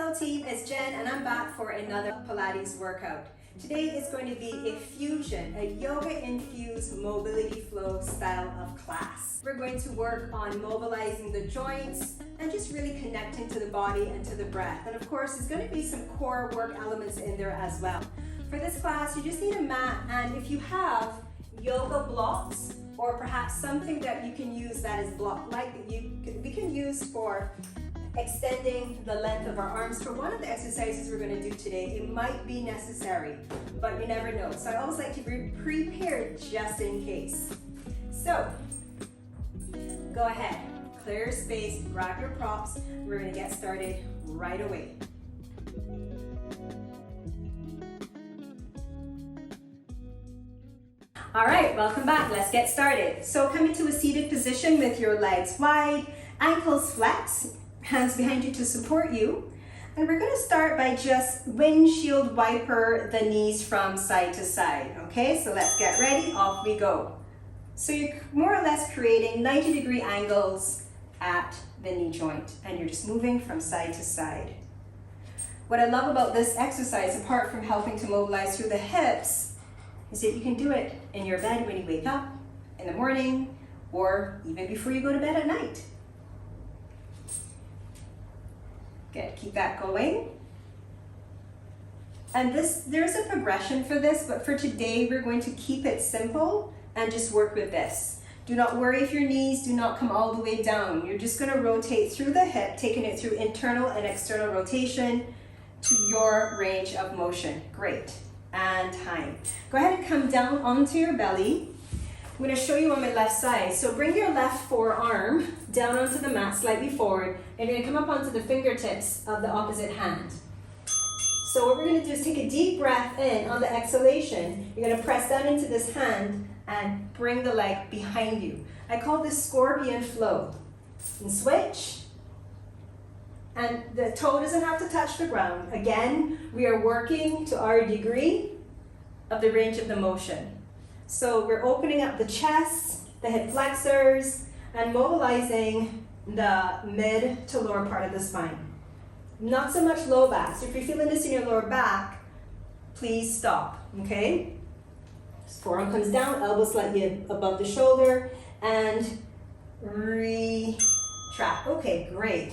Hello team, it's Jen and I'm back for another Pilates workout. Today is going to be a fusion, a yoga-infused mobility flow style of class. We're going to work on mobilizing the joints and just really connecting to the body and to the breath. And of course, there's going to be some core work elements in there as well. For this class, you just need a mat, and if you have yoga blocks or perhaps something that you can use that is block like we can use for extending the length of our arms. For one of the exercises we're going to do today, it might be necessary, but you never know. So I always like to be prepared just in case. So go ahead, clear your space, grab your props. We're going to get started right away. All right, welcome back. Let's get started. So come into a seated position with your legs wide, ankles flexed, hands behind you to support you. And we're going to start by just windshield wiper the knees from side to side. Okay, so let's get ready. Off we go. So you're more or less creating 90-degree angles at the knee joint, and you're just moving from side to side. What I love about this exercise, apart from helping to mobilize through the hips, is that you can do it in your bed when you wake up in the morning or even before you go to bed at night. Good, keep that going. And there's a progression for this, but for today we're going to keep it simple and just work with this. Do not worry if your knees do not come all the way down. You're just going to rotate through the hip, taking it through internal and external rotation to your range of motion. Great. And time. Go ahead and come down onto your belly. I'm going to show you on my left side. So bring your left forearm down onto the mat slightly forward, and you're going to come up onto the fingertips of the opposite hand. So what we're going to do is take a deep breath in. On the exhalation, you're going to press down into this hand and bring the leg behind you. I call this scorpion flow. And switch. And the toe doesn't have to touch the ground. Again, we are working to our degree of the range of the motion. So we're opening up the chest, the hip flexors, and mobilizing the mid to lower part of the spine. Not so much low back. So if you're feeling this in your lower back, please stop, okay? Forearm comes down, elbow slightly above the shoulder, and retract. Okay, great.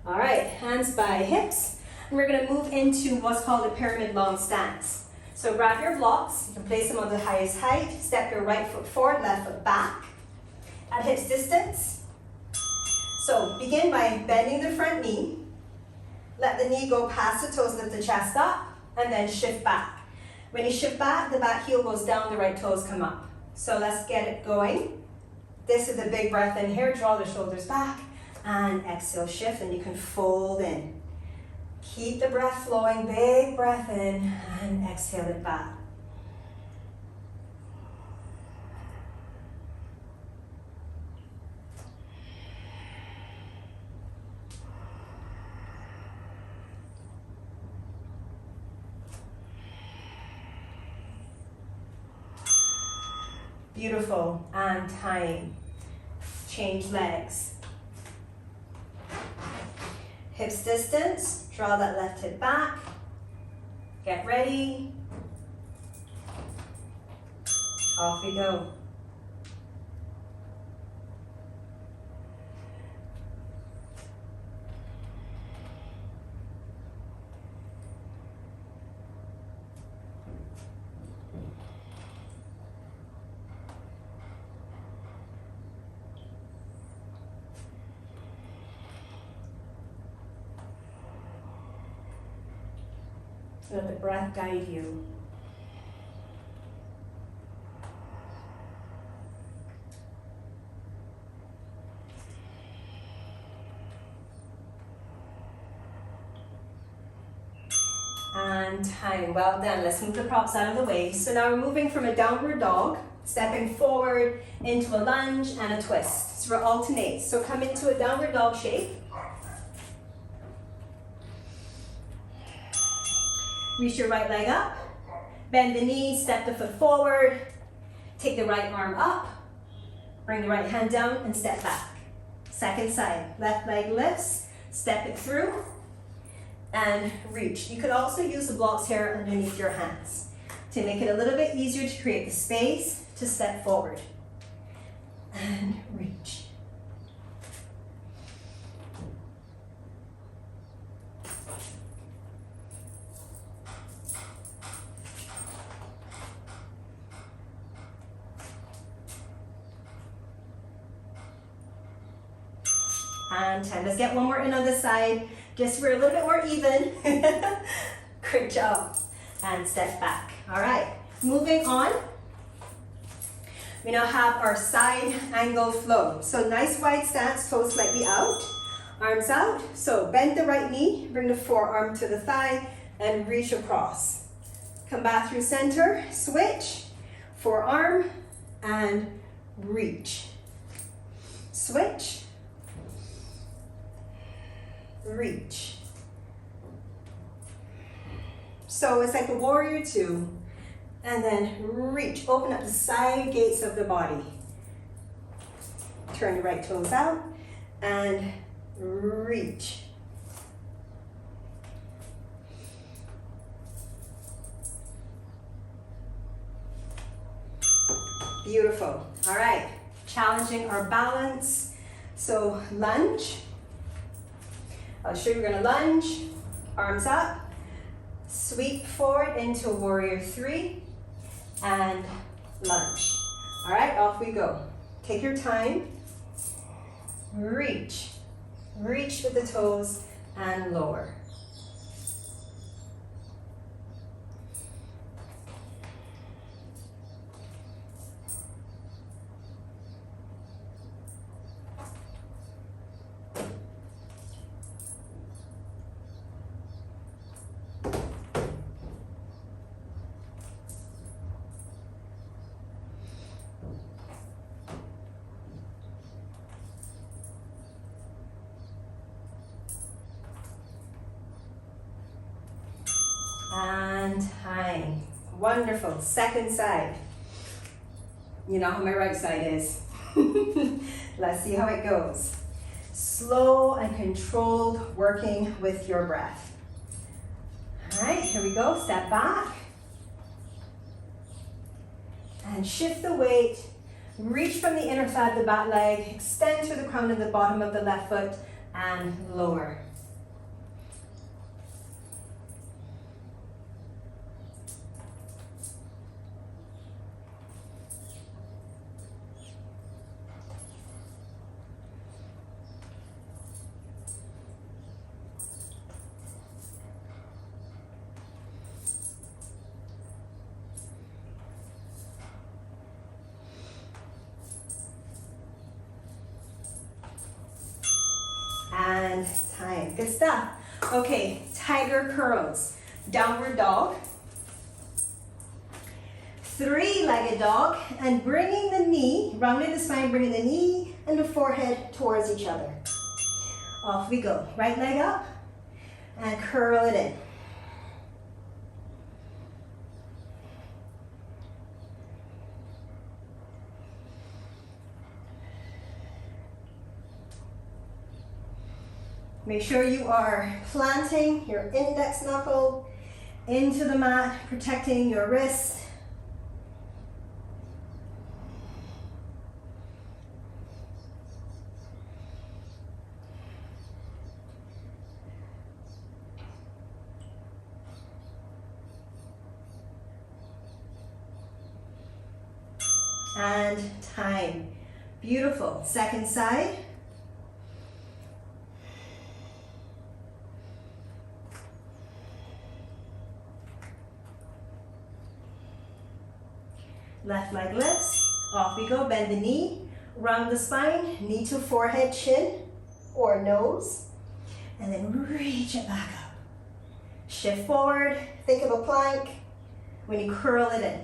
All right, hands by hips, and we're going to move into what's called a pyramid long stance. So grab your blocks, you can place them on the highest height, step your right foot forward, left foot back, at hips distance. So begin by bending the front knee, let the knee go past the toes, lift the chest up, and then shift back. When you shift back, the back heel goes down, the right toes come up. So let's get it going. This is a big breath in here, draw the shoulders back, and exhale, shift, and you can fold in. Keep the breath flowing, big breath in, and exhale it back. Beautiful, and time. Change legs. Hips distance, draw that left hip back, get ready, off we go. Let the breath guide you. And time. Well done. Let's move the props out of the way. So now we're moving from a downward dog, stepping forward into a lunge and a twist. So we're alternate. So come into a downward dog shape. Reach your right leg up, bend the knee, step the foot forward, take the right arm up, bring the right hand down and step back. Second side, left leg lifts, step it through, and reach. You could also use the blocks here underneath your hands to make it a little bit easier to create the space to step forward. And reach. And 10. Let's get one more in on this side, just so we're a little bit more even. Great job. And step back. All right, moving on. We now have our side angle flow. So nice wide stance, toes slightly out, arms out. So bend the right knee, bring the forearm to the thigh, and reach across. Come back through center, switch, forearm, and reach. Switch, reach. So it's like a warrior two, and then reach. Open up the side gates of the body. Turn your right toes out and reach. Beautiful. All right, challenging our balance. So lunge. I'll show you, we're gonna lunge, arms up, sweep forward into warrior three, and lunge. All right, off we go. Take your time. Reach. Reach with the toes and lower. And time. Wonderful. Second side. You know how my right side is. Let's see how it goes. Slow and controlled working with your breath. All right, here we go. Step back. And shift the weight. Reach from the inner thigh of the back leg. Extend through the crown of the bottom of the left foot and lower. And time. Good stuff. Okay, tiger curls. Downward dog. Three-legged dog. And bringing the knee, rounding the spine, bringing the knee and the forehead towards each other. Off we go. Right leg up. And curl it in. Make sure you are planting your index knuckle into the mat, protecting your wrist. And time. Beautiful. Second side. Left leg lifts, off we go, bend the knee, round the spine, knee to forehead, chin, or nose, and then reach it back up. Shift forward, think of a plank when you curl it in.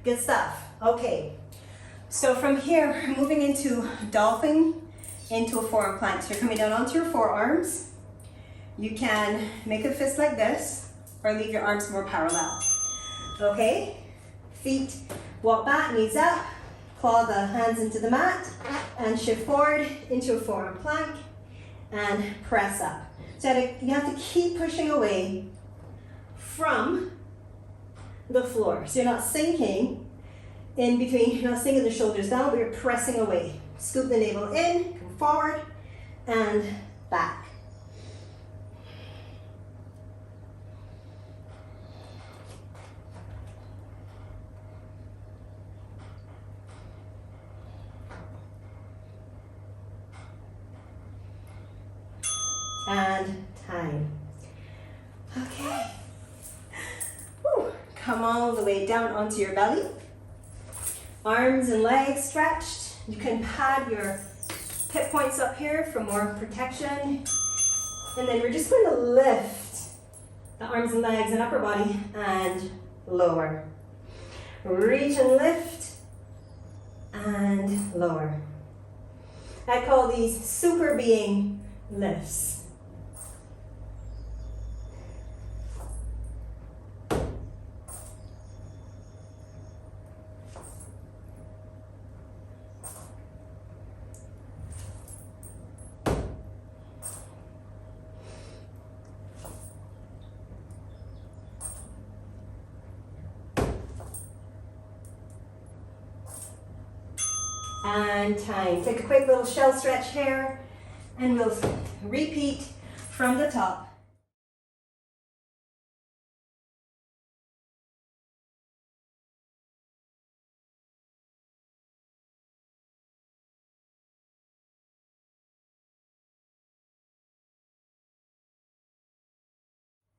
Good stuff. Okay. So from here, moving into dolphin, into a forearm plank. So you're coming down onto your forearms. You can make a fist like this, or leave your arms more parallel. Okay? Feet walk back, knees up, claw the hands into the mat, and shift forward into a forearm plank, and press up. So you have to keep pushing away from the floor. So you're not sinking in between, you're not sinking the shoulders down, but you're pressing away. Scoop the navel in, come forward, and back. And time. Okay. Whew. Come all the way down onto your belly. Arms and legs stretched. You can pad your hip points up here for more protection. And then we're just going to lift the arms and legs and upper body and lower. Reach and lift and lower. I call these super being lifts. And time. Take a quick little shell stretch here, and we'll repeat from the top.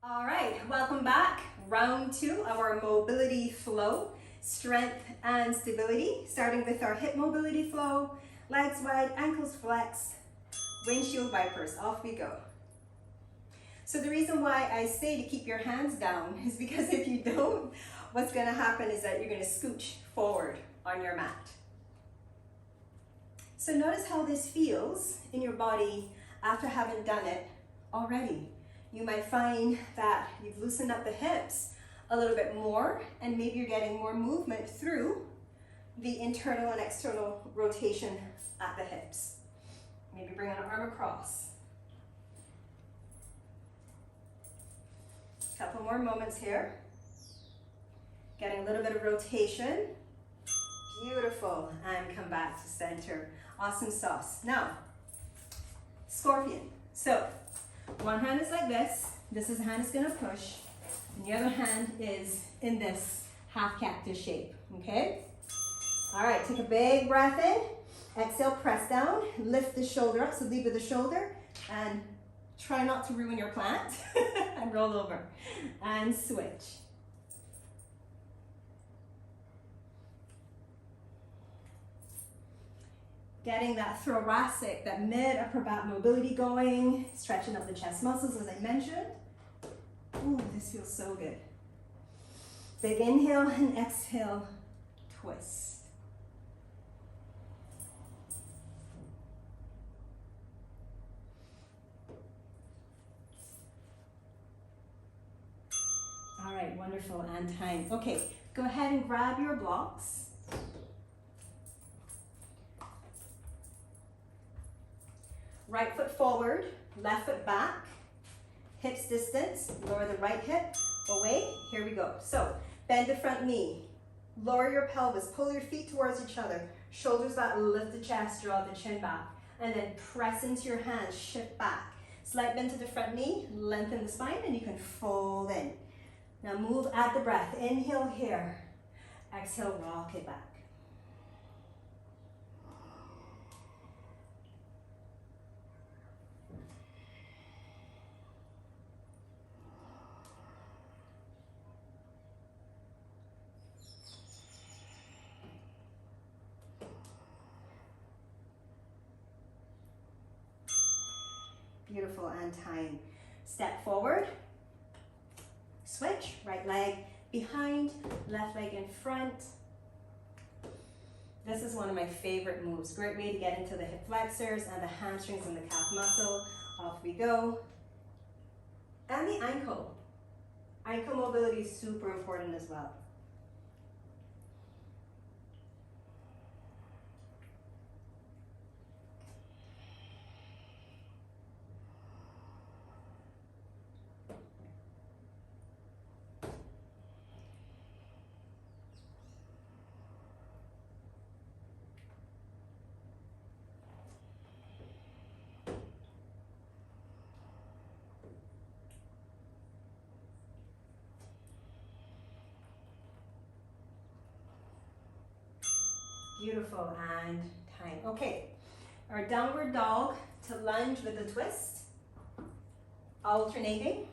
All right, welcome back. Round 2 of our mobility flow, strength and stability, starting with our hip mobility flow, legs wide, ankles flex, windshield wipers. Off we go. So the reason why I say to keep your hands down is because if you don't, what's going to happen is that you're going to scooch forward on your mat. So notice how this feels in your body after having done it already. You might find that you've loosened up the hips a little bit more, and maybe you're getting more movement through the internal and external rotation at the hips. Maybe bring an arm across. Couple more moments here. Getting a little bit of rotation. Beautiful. And come back to center. Awesome sauce. Now, scorpion. So, one hand is like this. This is the hand that's going to push. And the other hand is in this half cactus shape. Okay? All right, take a big breath in. Exhale, press down. Lift the shoulder up, so lead with the shoulder. And try not to ruin your plant. And roll over. And switch. Getting that thoracic, that mid-upper back mobility going, stretching up the chest muscles as I mentioned. Ooh, this feels so good. Big inhale and exhale, twist. All right, wonderful, and time. Okay, go ahead and grab your blocks. Right foot forward, left foot back, hips distance, lower the right hip, away, here we go. So, bend the front knee, lower your pelvis, pull your feet towards each other, shoulders back, lift the chest, draw the chin back, and then press into your hands, shift back. Slight bend to the front knee, lengthen the spine, and you can fold in. Now move at the breath, inhale here, exhale, rock it back. Beautiful, and time. Step forward, switch, right leg behind, left leg in front, This is one of my favorite moves. Great way to get into the hip flexors and the hamstrings and the calf muscle. Off we go. And the ankle. Ankle mobility is super important as well. Beautiful, and time. Okay, our downward dog to lunge with a twist, alternating.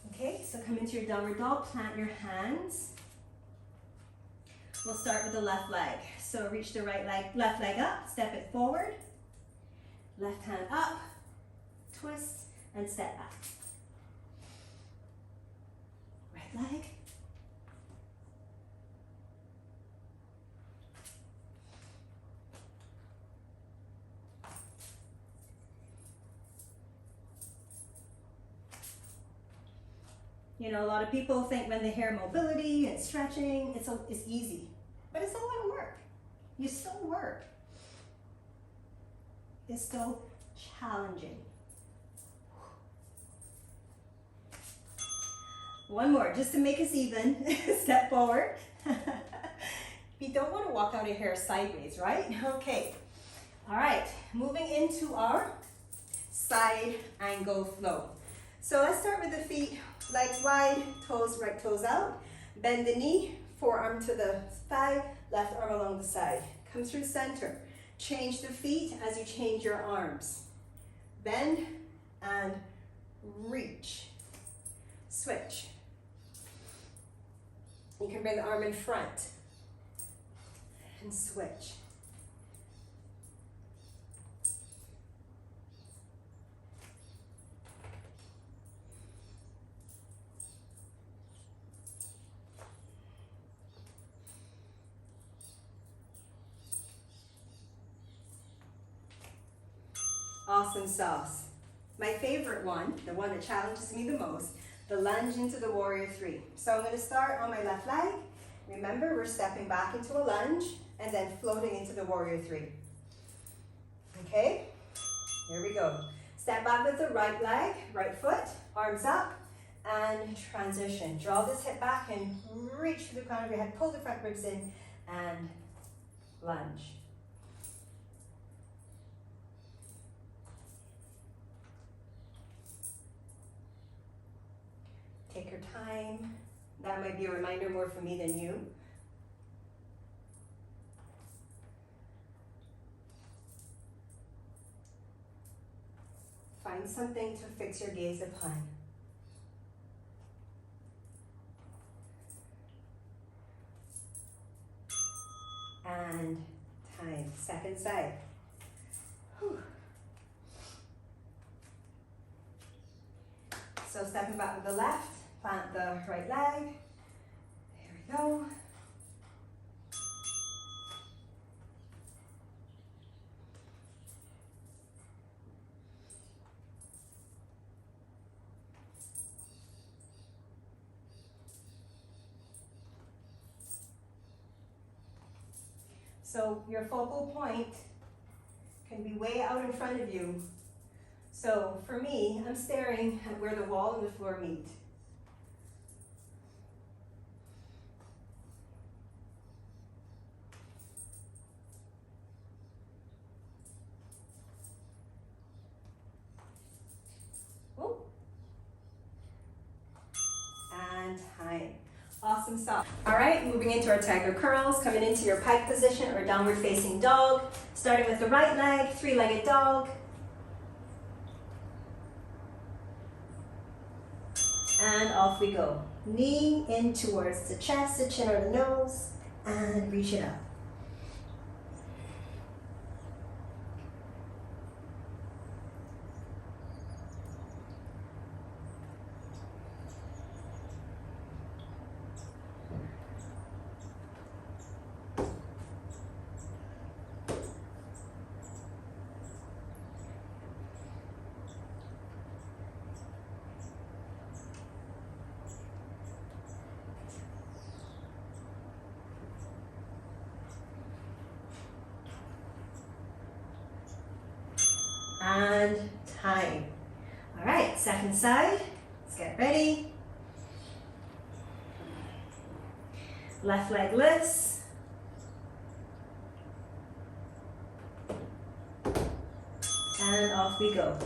Okay, so come into your downward dog, plant your hands. We'll start with the left leg. So reach the left leg up, step it forward, left hand up, twist, and step back. Right leg. You know, a lot of people think when they hear mobility and stretching, it's easy, but it's a lot of work. You still work. It's still challenging. One more, just to make us even. Step forward. You don't want to walk out of here sideways, right? Okay. All right, moving into our side angle flow. So let's start with the feet, legs wide, toes right toes out. Bend the knee, forearm to the thigh, left arm along the side. Come through center. Change the feet as you change your arms. Bend and reach. Switch. You can bring the arm in front and switch. Awesome sauce. My favorite one, the one that challenges me the most, the lunge into the warrior three. So I'm going to start on my left leg. Remember, we're stepping back into a lunge and then floating into the warrior three. Okay, here we go. Step back with the right leg, right foot, arms up, and transition. Draw this hip back and reach for the crown of your head. Pull the front ribs in and lunge. Take your time. That might be a reminder more for me than you. Find something to fix your gaze upon. And time. Second side. Whew. So stepping back with the left. Plant the right leg. There we go. So your focal point can be way out in front of you. So for me, I'm staring at where the wall and the floor meet. Time. Awesome stuff. All right, moving into our tiger curls, coming into your pike position or downward facing dog, starting with the right leg, three-legged dog. And off we go. Knee in towards the chest, the chin or the nose, and reach it up. and time. All right, second side. Let's get ready. Left leg lifts. And off we go.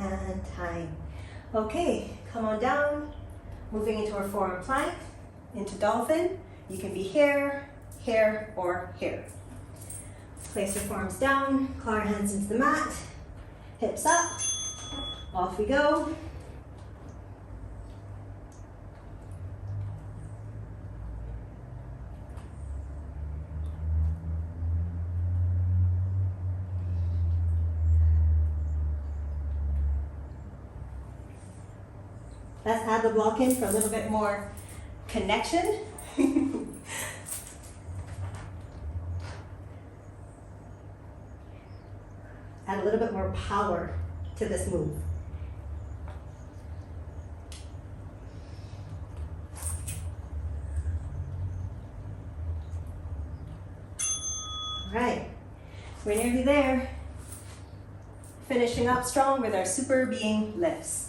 And time. Okay, come on down. Moving into our forearm plank, into dolphin. You can be here, here, or here. Place your forearms down, claw your hands into the mat, hips up, off we go. Let's add the block in for a little bit more connection. Add a little bit more power to this move. All right, we're nearly there. Finishing up strong with our super being lifts.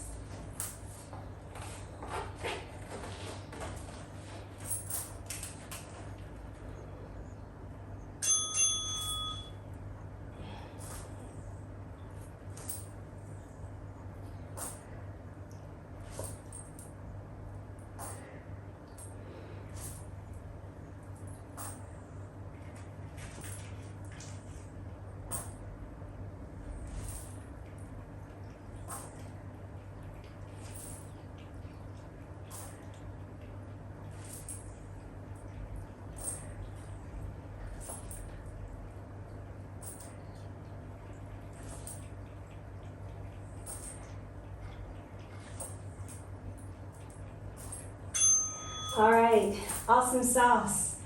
All right, awesome sauce.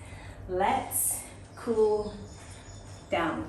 Let's cool down.